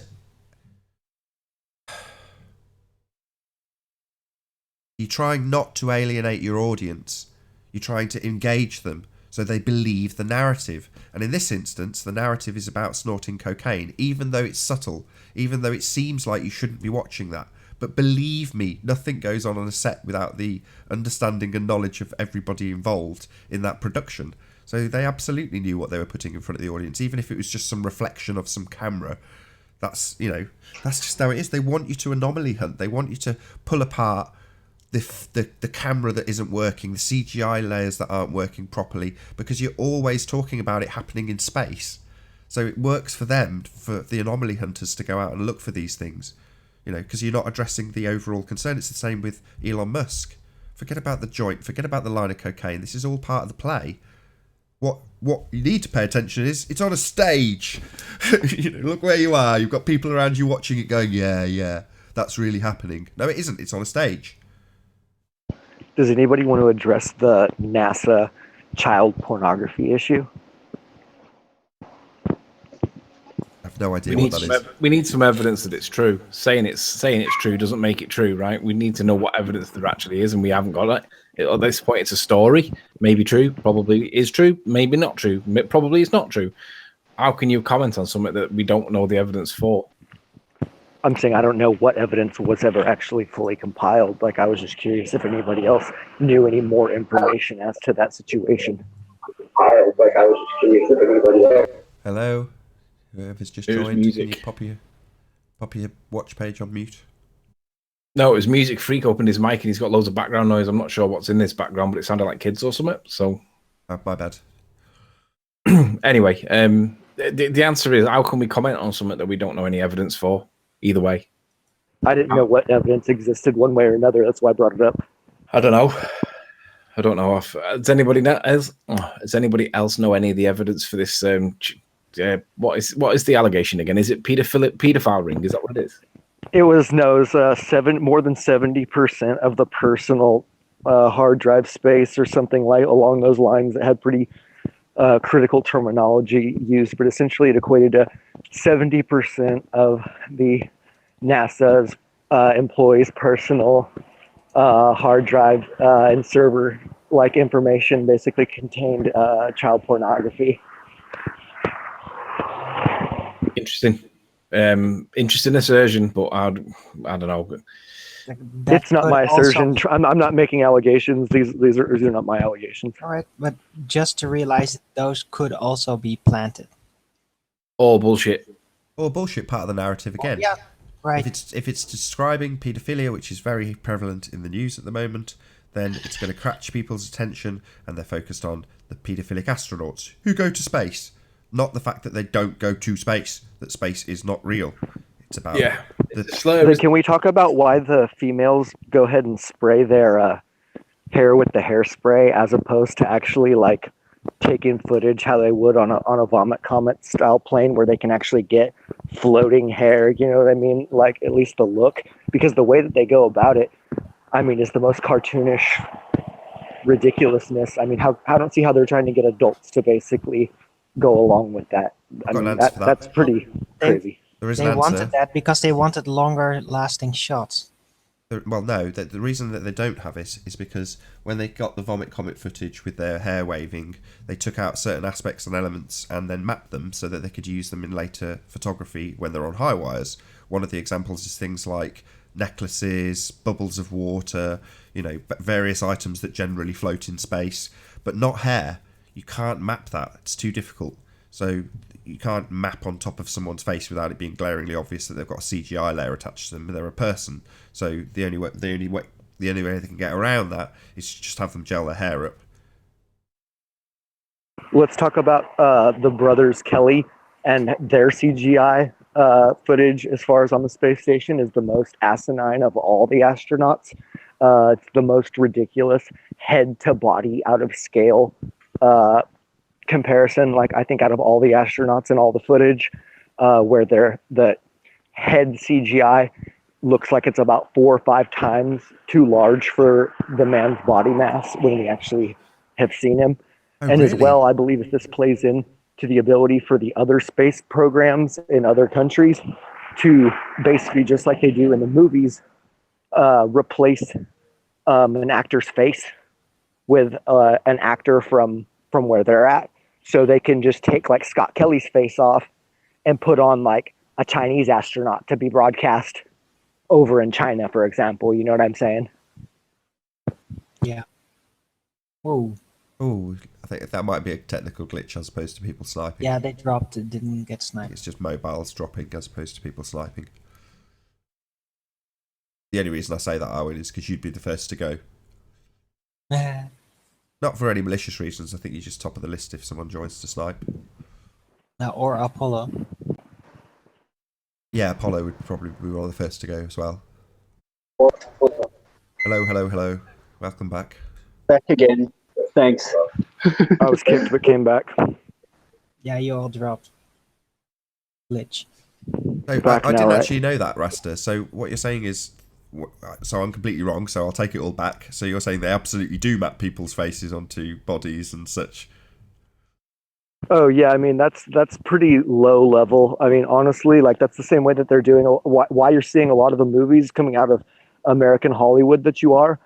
You're trying not to alienate your audience. You're trying to engage them so they believe the narrative. And in this instance, the narrative is about snorting cocaine, even though it's subtle, even though it seems like you shouldn't be watching that. But believe me, nothing goes on a set without the understanding and knowledge of everybody involved in that production. So they absolutely knew what they were putting in front of the audience, even if it was just some reflection of some camera. That's just how it is. They want you to anomaly hunt. They want you to pull apart the camera that isn't working, the CGI layers that aren't working properly, because you're always talking about it happening in space. So it works for them, for the anomaly hunters, to go out and look for these things, because you're not addressing the overall concern. It's the same with Elon Musk. Forget about the joint, forget about the line of cocaine. This is all part of the play. What you need to pay attention is it's on a stage. Look where you are. You've got people around you watching it going, yeah, that's really happening. No, it isn't. It's on a stage. Does anybody want to address the NASA child pornography issue? I have no idea what that is. We need some evidence that it's true. Saying it's true doesn't make it true, right? We need to know what evidence there actually is, and we haven't got it. At this point, it's a story. Maybe true, probably is true, maybe not true, probably is not true. How can you comment on something that we don't know the evidence for? I'm saying I don't know what evidence was ever actually fully compiled. Like, I was just curious if anybody else knew any more information as to that situation. Hello, whoever's just Here's joined. music. Can you pop your watch page on mute? No, it was Music Freak opened his mic and he's got loads of background noise. I'm not sure what's in this background, but it sounded like kids or something. So, My bad. Anyway, the answer is, how can we comment on something that we don't know any evidence for? Either way, I didn't know what evidence existed one way or another. That's why I brought it up. I don't know. Does anybody else know any of the evidence for this? What is the allegation again? Is it pedophile ring? Is that what it is? It was more than 70% of the personal hard drive space or something like along those lines. That had pretty critical terminology used, but essentially it equated to 70% of the NASA's employees' personal hard drive and server like information basically contained child pornography. Interesting. Interesting assertion, but I don't know. It's not my assertion. I'm not making allegations. These are not my allegations. All right, but just to realize that those could also be planted. All bullshit. Or bullshit, part of the narrative again. Yeah, right. If it's describing paedophilia, which is very prevalent in the news at the moment, then it's going to catch people's attention, and they're focused on the paedophilic astronauts who go to space, not the fact that they don't go to space, that space is not real. It's about Can we talk about why the females go ahead and spray their hair with the hairspray as opposed to actually like taking footage how they would on a Vomit Comet style plane where they can actually get floating hair? You know what I mean? Like, at least the look, because the way that they go about it, I mean, is the most cartoonish ridiculousness. I mean, I don't see how they're trying to get adults to basically go along with that. I mean, that's pretty crazy. They wanted that because they wanted longer lasting shots. Well, no, the reason that they don't have it is because when they got the Vomit Comet footage with their hair waving, they took out certain aspects and elements and then mapped them so that they could use them in later photography when they're on high wires. One of the examples is things like necklaces, bubbles of water, various items that generally float in space, but not hair. You can't map that. It's too difficult. So you can't map on top of someone's face without it being glaringly obvious that they've got a CGI layer attached to them. They're a person. So the only way they can get around that is to just have them gel their hair up. Let's talk about the brothers Kelly and their CGI footage as far as on the space station is the most asinine of all the astronauts. It's the most ridiculous head to body out of scale comparison, like I think out of all the astronauts and all the footage, where the head CGI looks like it's about 4 or 5 times too large for the man's body mass when we actually have seen him. And really? As well, I believe if this plays in to the ability for the other space programs in other countries to basically, just like they do in the movies, replace an actor's face with an actor from where they're at. So they can just take like Scott Kelly's face off and put on like a Chinese astronaut to be broadcast over in China, for example. You know what I'm saying? Yeah. Whoa. Oh, I think that might be a technical glitch as opposed to people sniping. Yeah, they dropped it, didn't get I think sniped. it's just mobiles dropping as opposed to people sniping. The only reason I say that, Arwen, is because you'd be the first to go. Not for any malicious reasons. I think you're just top of the list if someone joins to snipe. Or Apollo. Yeah, Apollo would probably be one of the first to go as well. Hello, hello, hello. Welcome back. Back again. Thanks. I was kicked but came back. Yeah, you all dropped. Glitch. So Back I now, didn't right? actually know that, Rasta. So what you're saying is, so I'm completely wrong. So I'll take it all back. So you're saying they absolutely do map people's faces onto bodies and such. Oh yeah, I mean that's pretty low level. I mean honestly, like that's the same way that they're doing. Why you're seeing a lot of the movies coming out of American Hollywood that you are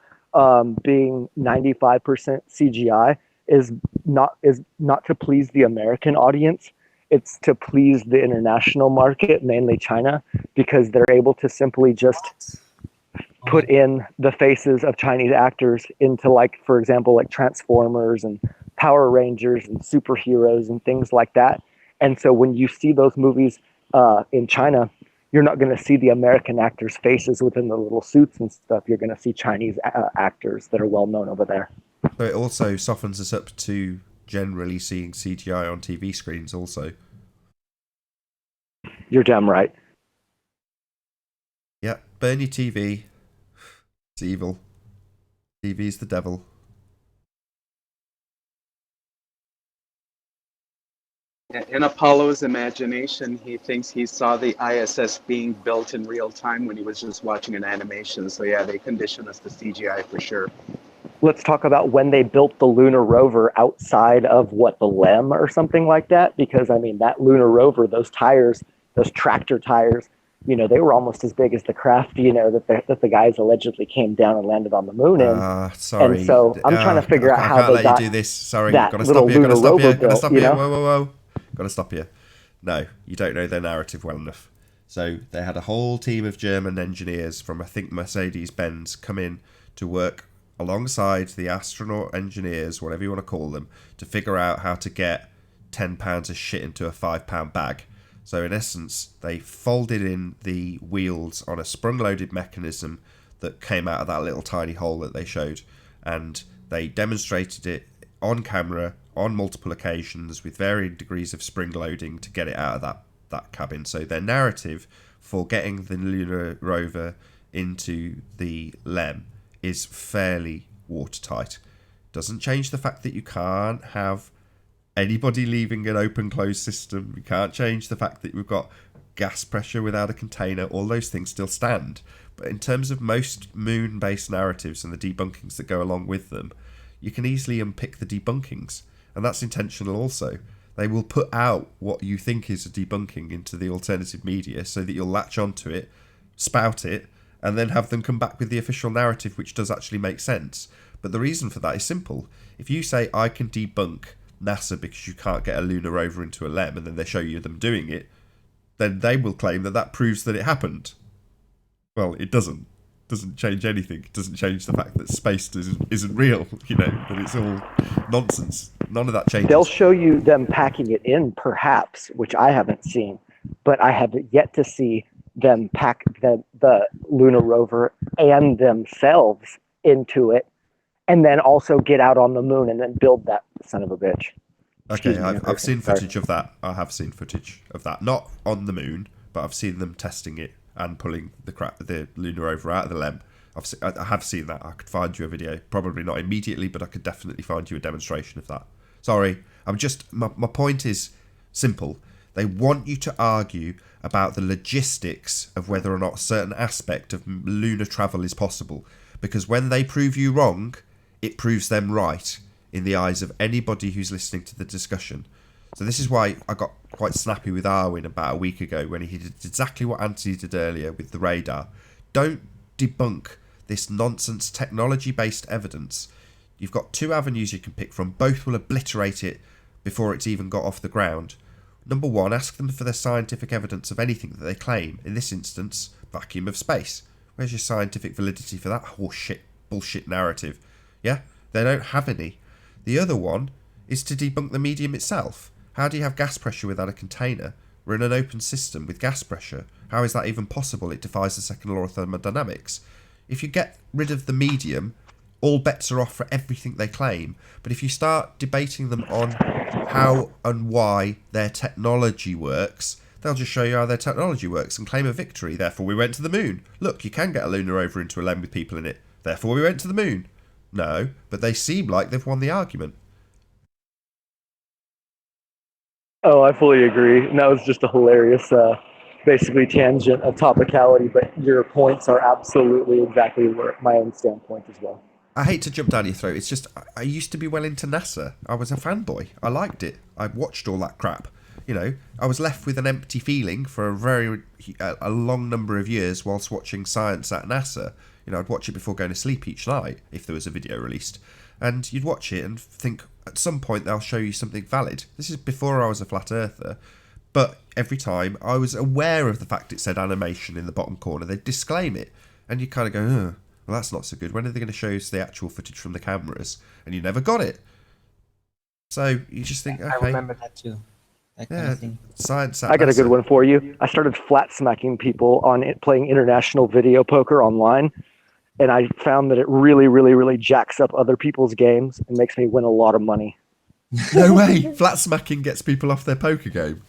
being 95% CGI is not to please the American audience. It's to please the international market, mainly China, because they're able to simply just put in the faces of Chinese actors into, like, for example, like Transformers and Power Rangers and superheroes and things like that. And so when you see those movies in China, you're not going to see the American actors' faces within the little suits and stuff. You're going to see Chinese actors that are well known over there. So it also softens us up to generally seeing CGI on TV screens also. You're damn right. Yeah, burn your TV. It's evil. TV's the devil. In Apollo's imagination, he thinks he saw the ISS being built in real time when he was just watching an animation. So yeah, they condition us to CGI for sure. Let's talk about when they built the lunar rover outside of the LEM or something like that. Because I mean, that lunar rover, those tires, those tractor tires, you know, they were almost as big as the craft, you know, that the guys allegedly came down and landed on the moon in. Sorry. And so I'm trying to figure out how I can't they let got you do this. Sorry, that gotta little stop you. lunar Gotta stop rover you. Gotta built, stop you you. know? Whoa, whoa, whoa. Gotta stop you. No, you don't know their narrative well enough. So they had a whole team of German engineers from, I think, Mercedes-Benz come in to work alongside the astronaut engineers, whatever you want to call them, to figure out how to get £10 of shit into a £5 bag. So in essence, they folded in the wheels on a sprung-loaded mechanism that came out of that little tiny hole that they showed, and they demonstrated it on camera on multiple occasions with varying degrees of spring loading to get it out of that cabin. So their narrative for getting the lunar rover into the LEM is fairly watertight. Doesn't change the fact that you can't have anybody leaving an open closed system. You can't change the fact that we've got gas pressure without a container. All those things still stand. But in terms of most moon based narratives and the debunkings that go along with them, you can easily unpick the debunkings, and that's intentional also. They will put out what you think is a debunking into the alternative media so that you'll latch onto it, spout it, and then have them come back with the official narrative, which does actually make sense. But the reason for that is simple. If you say, I can debunk NASA because you can't get a lunar rover into a LEM, and then they show you them doing it, then they will claim that that proves that it happened. Well, it doesn't. It doesn't change anything. It doesn't change the fact that space isn't real, you know, that it's all nonsense. None of that changes. They'll show you them packing it in, perhaps, which I haven't seen, but I have yet to see them pack the lunar rover and themselves into it, and then also get out on the moon and then build that son of a bitch. Okay, I've seen footage of that. I have seen footage of that. Not on the moon, but I've seen them testing it and pulling the lunar rover out of the LEM. I have seen that. I could find you a video. Probably not immediately, but I could definitely find you a demonstration of that. Sorry, my point is simple. They want you to argue about the logistics of whether or not a certain aspect of lunar travel is possible. Because when they prove you wrong, it proves them right in the eyes of anybody who's listening to the discussion. So this is why I got quite snappy with Arwen about a week ago when he did exactly what Anthony did earlier with the radar. Don't debunk this nonsense technology-based evidence. You've got two avenues you can pick from. Both will obliterate it before it's even got off the ground. Number one, ask them for their scientific evidence of anything that they claim. In this instance, vacuum of space. Where's your scientific validity for that horseshit, bullshit narrative? Yeah? They don't have any. The other one is to debunk the medium itself. How do you have gas pressure without a container? We're in an open system with gas pressure. How is that even possible? It defies the second law of thermodynamics. If you get rid of the medium, all bets are off for everything they claim. But if you start debating them on how and why their technology works, they'll just show you how their technology works and claim a victory. Therefore, we went to the moon. Look, you can get a lunar rover into a lane with people in it. Therefore, we went to the moon. No, but they seem like they've won the argument. Oh, I fully agree. And that was just a hilarious, basically tangent of topicality, but your points are absolutely exactly where my own standpoint as well. I hate to jump down your throat. It's just, I used to be well into NASA. I was a fanboy. I liked it. I watched all that crap. You know, I was left with an empty feeling for a long number of years whilst watching science at NASA. You know, I'd watch it before going to sleep each night, if there was a video released. And you'd watch it and think, at some point they'll show you something valid. This is before I was a flat earther. But every time, I was aware of the fact it said animation in the bottom corner. They'd disclaim it. And you kind of go, well, that's not so good. When are they going to show us the actual footage from the cameras? And you never got it. So you just think, okay. I remember that too. That kind of thing. Science at I got a good NASA. one for you. I started flat smacking people on it, playing international video poker online, and I found that it really, really, really jacks up other people's games and makes me win a lot of money. No way. Flat smacking gets people off their poker game.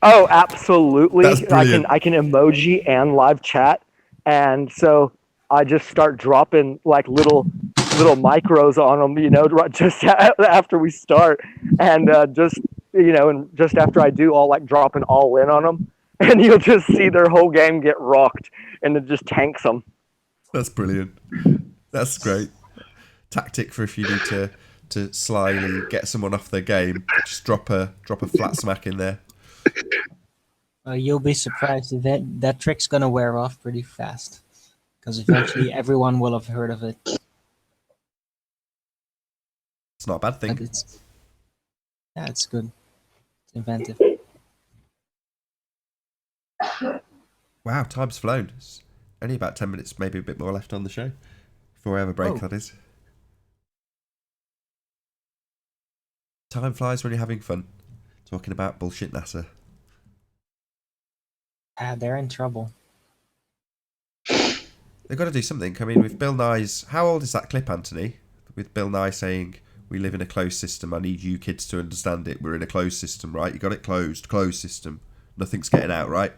Oh, absolutely. That's brilliant. I can emoji and live chat, and so I just start dropping like little micros on them, you know, just after we start, and just after I do, I'll like drop an all in on them, and you'll just see their whole game get rocked, and it just tanks them. That's brilliant. That's great. Tactic for if you need to slyly get someone off their game, just drop a flat smack in there. You'll be surprised that trick's gonna wear off pretty fast, because eventually everyone will have heard of it. It's not a bad thing. But it's good. It's inventive. Wow, time's flown. It's only about 10 minutes, maybe a bit more left on the show. Before we have a break, that is. Time flies when you're having fun. Talking about bullshit NASA. They're in trouble. They've got to do something. I mean, with Bill Nye's... How old is that clip, Anthony? With Bill Nye saying, we live in a closed system. I need you kids to understand it. We're in a closed system, right? You got it closed. Closed system. Nothing's getting out, right?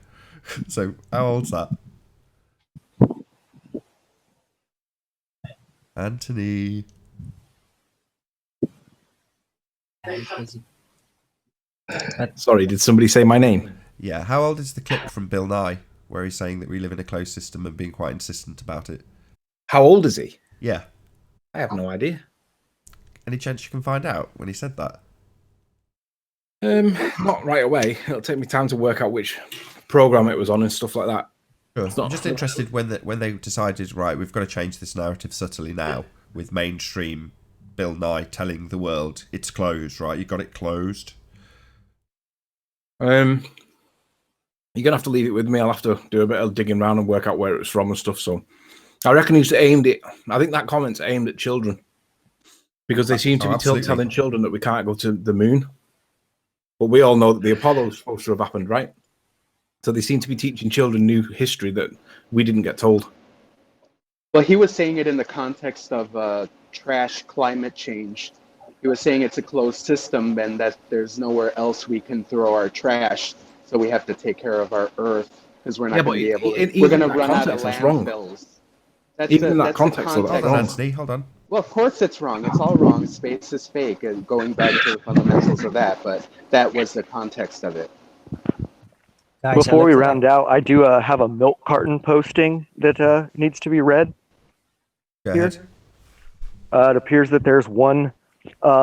So, how old's that? Anthony. Sorry, did somebody say my name? Yeah, how old is the clip from Bill Nye where he's saying that we live in a closed system and being quite insistent about it? How old is he? Yeah. I have no idea. Any chance you can find out when he said that? Not right away. It'll take me time to work out which program it was on and stuff like that. Sure. I'm just interested when they decided, right, we've got to change this narrative subtly now with mainstream Bill Nye telling the world it's closed, right? You got it closed. You're gonna have to leave it with me. I'll have to do a bit of digging around and work out where it was from and stuff. So I reckon he's aimed it. I think that comment's aimed at children because they seem to be telling children that we can't go to the moon. But we all know that the Apollo was supposed to have happened, right? So they seem to be teaching children new history that we didn't get told. Well, he was saying it in the context of trash climate change. He was saying it's a closed system and that there's nowhere else we can throw our trash. So we have to take care of our Earth because we're not going to be able to. We're going to run out of landfills. Even in that context, hold on, Anthony, hold on. Well, of course it's wrong. It's all wrong. Space is fake, and going back to the fundamentals of that. But that was the context of it. Guys, Before we round out, I do have a milk carton posting that needs to be read. Go here. ahead. It appears that there's one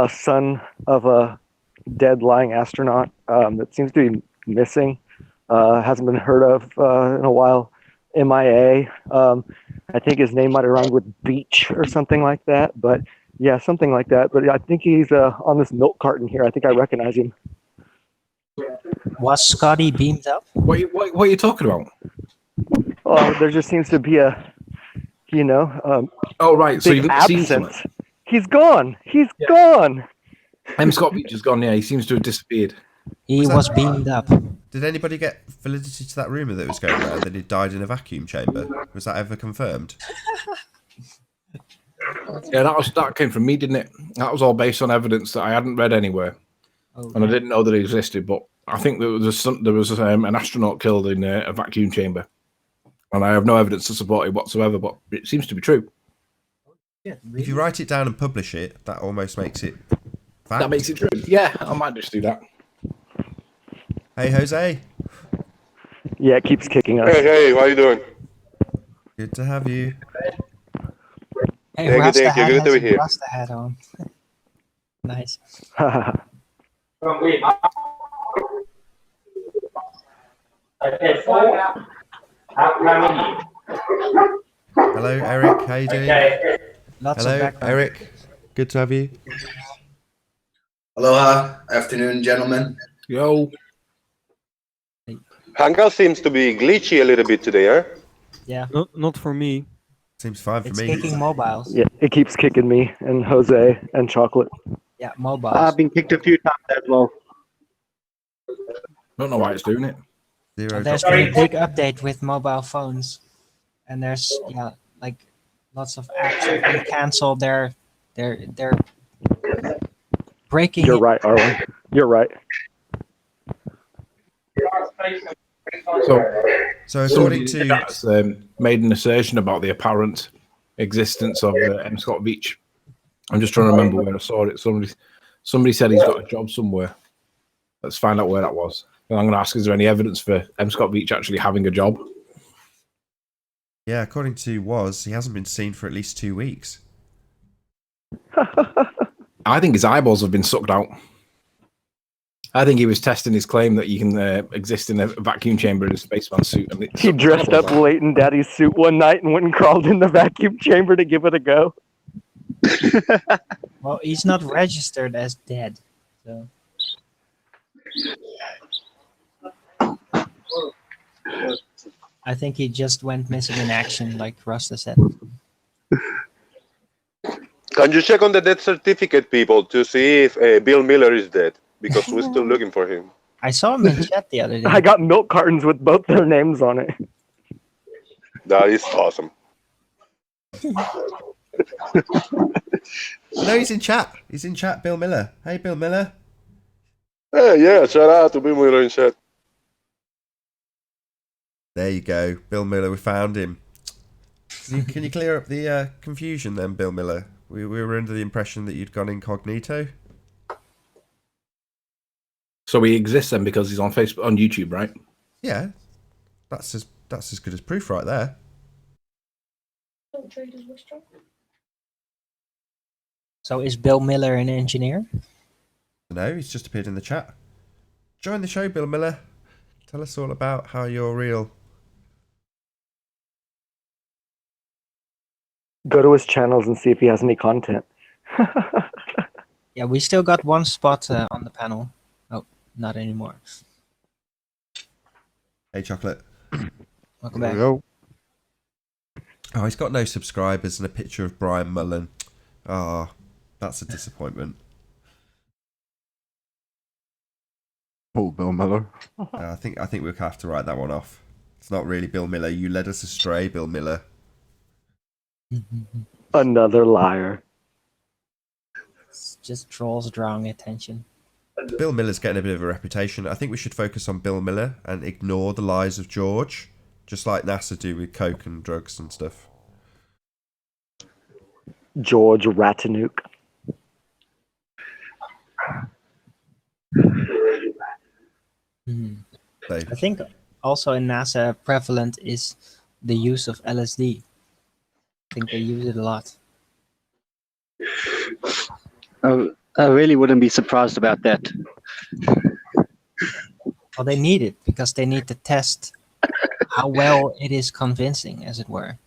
son of a dead lying astronaut that seems to be missing. Hasn't been heard of in a while. MIA. I think his name might have rhymed with beach or something like that. But yeah, something like that. But I think he's on this milk carton here. I think I recognize him. Was Scotty beamed up? What are you talking about? Oh, there just seems to be a, oh right, so big you've seen absence. He's gone. He's gone. M. Scott Beach has gone. Yeah, he seems to have disappeared. He Was was that- beamed up. Did anybody get validity to that rumor that was going around that he died in a vacuum chamber? Was that ever confirmed? Yeah, that came from me, didn't it? That was all based on evidence that I hadn't read anywhere, Oh, and I didn't know that it existed. But I think there was an astronaut killed in a vacuum chamber, and I have no evidence to support it whatsoever. But it seems to be true. If you write it down and publish it, that almost makes it fact. That makes it true. Yeah, I might just do that. Hey, Jose. Yeah, it keeps kicking us. Hey, how you doing? Good to have you. Hey, Thank you, Rasta thank you. hat Good to has be a here. Rasta hat on. Nice. Hello, Eric. How you doing? Lots Hello, of background. Eric. Good to have you. Aloha, afternoon, gentlemen. Yo, Hangout seems to be glitchy a little bit today, huh? Yeah, Not for me. Seems fine for it's me. kicking mobiles. Yeah, it keeps kicking me and Jose and Chocolate. Yeah, mobiles. I've been kicked a few times as well. don't know why it's doing it. Zero. There's been a big update with mobile phones, and there's like lots of apps have been canceled. They're breaking. You're it. right, Arwen. You're right. So Somebody according to that's made an assertion about the apparent existence of M. Scott Beach. I'm just trying to remember where I saw it. Somebody said he's got a job somewhere. Let's find out where that was. And I'm going to ask, is there any evidence for M. Scott Beach actually having a job? yeah, according to Woz, he hasn't been seen for at least 2 weeks. I think his eyeballs have been sucked out. I think he was testing his claim that you can exist in a vacuum chamber in a spaceman suit. And He dressed up late in Daddy's suit one night and went and crawled in the vacuum chamber to give it a go. Well, he's not registered as dead, so. I think he just went missing in action, like Rasta said. Can you check on the death certificate, people, to see if Bill Miller is dead? Because we're still looking for him. I saw him in chat the other day. I got milk cartons with both their names on it. That is awesome. No, he's in chat. He's in chat, Bill Miller. Hey, Bill Miller. Hey, yeah, shout out to Bill Miller in chat. There you go. Bill Miller, we found him. Can you clear up the confusion then, Bill Miller? We were under the impression that you'd gone incognito. So he exists then because he's on Facebook, on YouTube, right? Yeah, that's as good as proof right there. So is Bill Miller an engineer? No, he's just appeared in the chat. Join the show, Bill Miller. Tell us all about how you're real. Go to his channels and see if he has any content. Yeah, we still got one spot on the panel. Oh, not anymore. Hey, Chocolate. Welcome There back. we go. Oh, he's got no subscribers and a picture of Brian Mullen. Ah, that's a disappointment. Oh, Bill Miller. I think we'll have to write that one off. It's not really Bill Miller. You led us astray, Bill Miller. Another liar. It's just trolls drawing attention. Bill Miller's getting a bit of a reputation. I think we should focus on Bill Miller and ignore the lies of George, just like NASA do with coke and drugs and stuff. George Rattanuk. So, I think also in NASA prevalent is the use of LSD. I think they use it a lot. I really wouldn't be surprised about that. Well, they need it because they need to test how well it is convincing, as it were.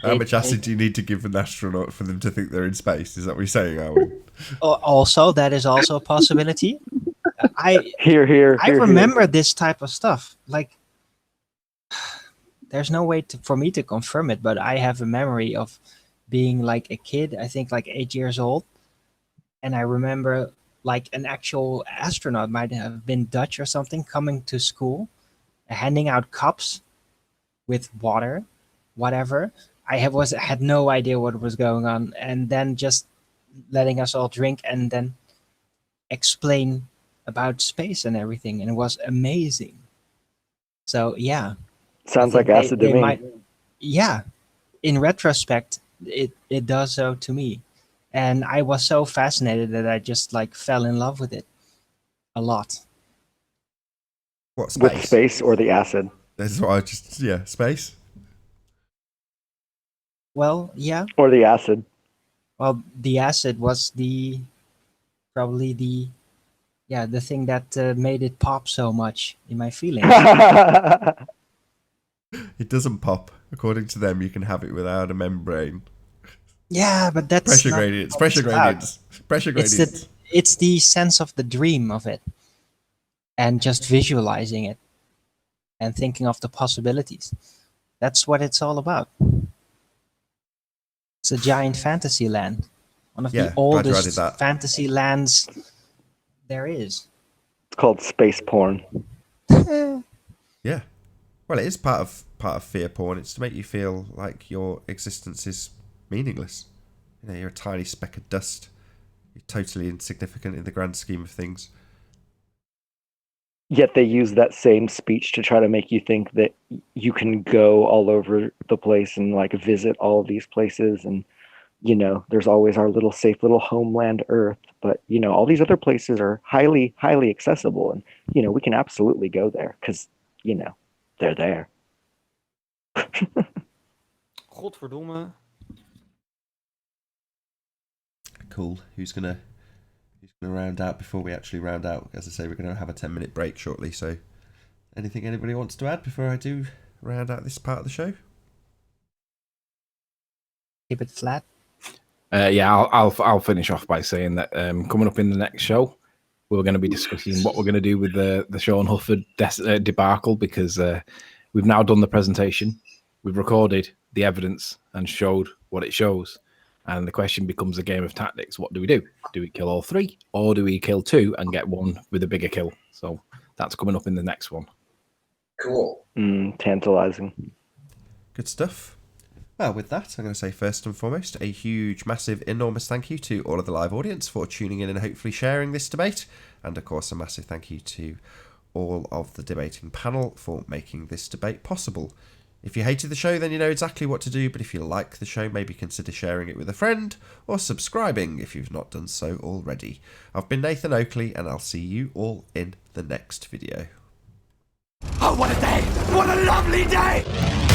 how much acid do you need to give an astronaut for them to think they're in space? Is that what you're saying, Owen? Also, that is also a possibility. I Here. remember this type of stuff. Like, there's no way for me to confirm it, but I have a memory of being like a kid, I think like 8 years old. And I remember like an actual astronaut, might have been Dutch or something, coming to school, handing out cups with water, whatever. Had no idea what was going on, and then just letting us all drink and then explain about space and everything, and it was amazing. So yeah, Sounds I like think acid to me. yeah, in retrospect, it does so to me, and I was so fascinated that I just like fell in love with it a lot. What, With space? space or the acid? This is what I just, yeah, space. Well, yeah. Or the acid. Well, the acid was probably the thing that made it pop so much in my feelings. It doesn't pop. According to them, you can have it without a membrane. Yeah, but that's Pressure not gradients. what Pressure it's about. gradients. Pressure gradients. It's the sense of the dream of it, and just visualizing it, and thinking of the possibilities. That's what it's all about. It's a giant fantasy land. One of Yeah, the glad you added oldest that. fantasy lands there is. It's called space porn. Yeah. Well, it is part of fear porn. It's to make you feel like your existence is meaningless. You know, you're a tiny speck of dust. You're totally insignificant in the grand scheme of things. Yet they use that same speech to try to make you think that you can go all over the place and like visit all of these places, and you know, there's always our little safe little homeland Earth, but you know, all these other places are highly, highly accessible, and you know, we can absolutely go there because you know, they're there. Godverdomme. Cool. Who's gonna round out before we actually round out? As I say, we're gonna have a 10-minute break shortly. So, anything anybody wants to add before I do round out this part of the show? Keep it flat. Yeah, I'll finish off by saying that coming up in the next show, we're going to be discussing what we're going to do with the Sean Hufford debacle, because we've now done the presentation, we've recorded the evidence and showed what it shows, and the question becomes a game of tactics. What do we do? Do we kill all three, or do we kill two and get one with a bigger kill? So that's coming up in the next one. Cool. Tantalizing. Good stuff. Well, with that, I'm going to say first and foremost, a huge, massive, enormous thank you to all of the live audience for tuning in and hopefully sharing this debate. And of course, a massive thank you to all of the debating panel for making this debate possible. If you hated the show, then you know exactly what to do. But if you like the show, maybe consider sharing it with a friend or subscribing if you've not done so already. I've been Nathan Oakley, and I'll see you all in the next video. Oh, what a day! What a lovely day!